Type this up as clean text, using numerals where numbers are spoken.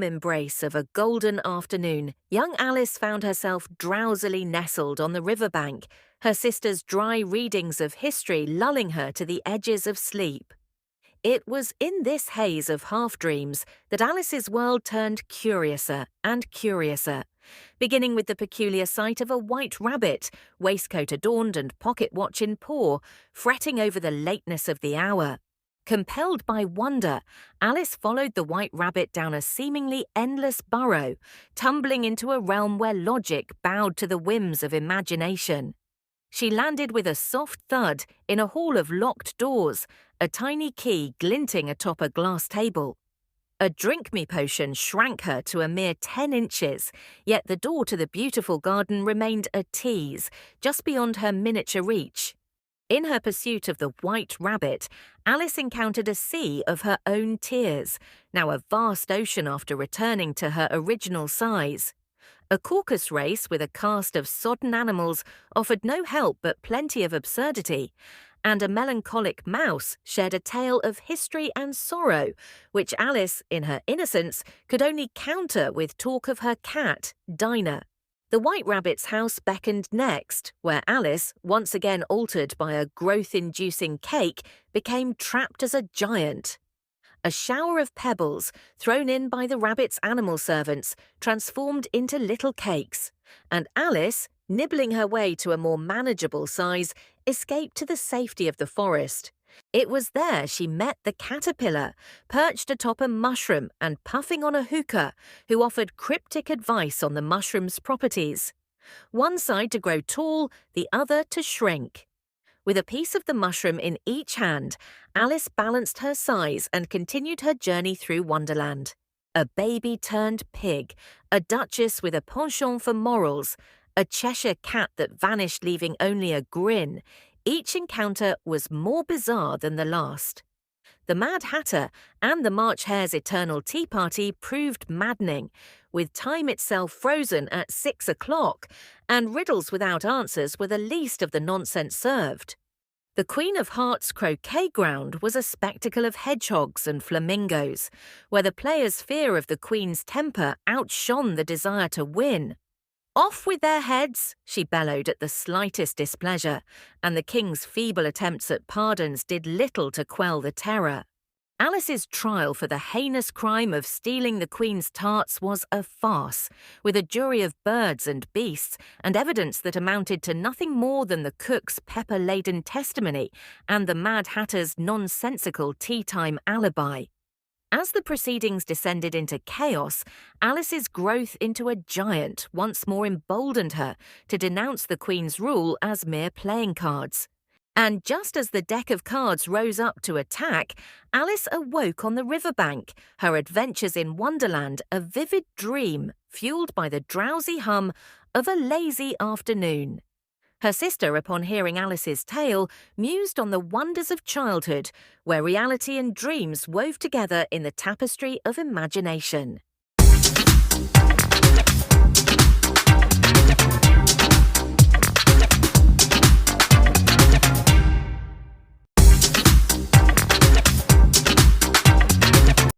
embrace of a golden afternoon, young Alice found herself drowsily nestled on the riverbank, her sister's dry readings of history lulling her to the edges of sleep. It was in this haze of half-dreams that Alice's world turned curiouser and curiouser, beginning with the peculiar sight of a white rabbit, waistcoat adorned and pocket watch in paw, fretting over the lateness of the hour. Compelled by wonder, Alice followed the white rabbit down a seemingly endless burrow, tumbling into a realm where logic bowed to the whims of imagination. She landed with a soft thud in a hall of locked doors, a tiny key glinting atop a glass table. A drink-me potion shrank her to a mere 10 inches, yet the door to the beautiful garden remained a tease, just beyond her miniature reach. In her pursuit of the white rabbit, Alice encountered a sea of her own tears, now a vast ocean after returning to her original size. A circus race with a cast of sodden animals offered no help but plenty of absurdity, and a melancholic mouse shared a tale of history and sorrow, which Alice, in her innocence, could only counter with talk of her cat, Dinah. The White Rabbit's house beckoned next, where Alice, once again altered by a growth-inducing cake, became trapped as a giant. A shower of pebbles, thrown in by the rabbit's animal servants, transformed into little cakes, and Alice, nibbling her way to a more manageable size, escaped to the safety of the forest. It was there she met the caterpillar, perched atop a mushroom and puffing on a hookah, who offered cryptic advice on the mushroom's properties. One side to grow tall, the other to shrink. With a piece of the mushroom in each hand, Alice balanced her size and continued her journey through Wonderland. A baby-turned-pig, a duchess with a penchant for morals, a Cheshire Cat that vanished leaving only a grin. Each encounter was more bizarre than the last. The Mad Hatter and the March Hare's eternal tea party proved maddening, with time itself frozen at 6 o'clock, and riddles without answers were the least of the nonsense served. The Queen of Hearts' croquet ground was a spectacle of hedgehogs and flamingos, where the player's fear of the Queen's temper outshone the desire to win. "Off with their heads!" she bellowed at the slightest displeasure, and the King's feeble attempts at pardons did little to quell the terror. Alice's trial for the heinous crime of stealing the Queen's tarts was a farce, with a jury of birds and beasts, and evidence that amounted to nothing more than the cook's pepper-laden testimony and the Mad Hatter's nonsensical tea-time alibi. As the proceedings descended into chaos, Alice's growth into a giant once more emboldened her to denounce the Queen's rule as mere playing cards. And just as the deck of cards rose up to attack, Alice awoke on the riverbank, her adventures in Wonderland a vivid dream fueled by the drowsy hum of a lazy afternoon. Her sister, upon hearing Alice's tale, mused on the wonders of childhood, where reality and dreams wove together in the tapestry of imagination.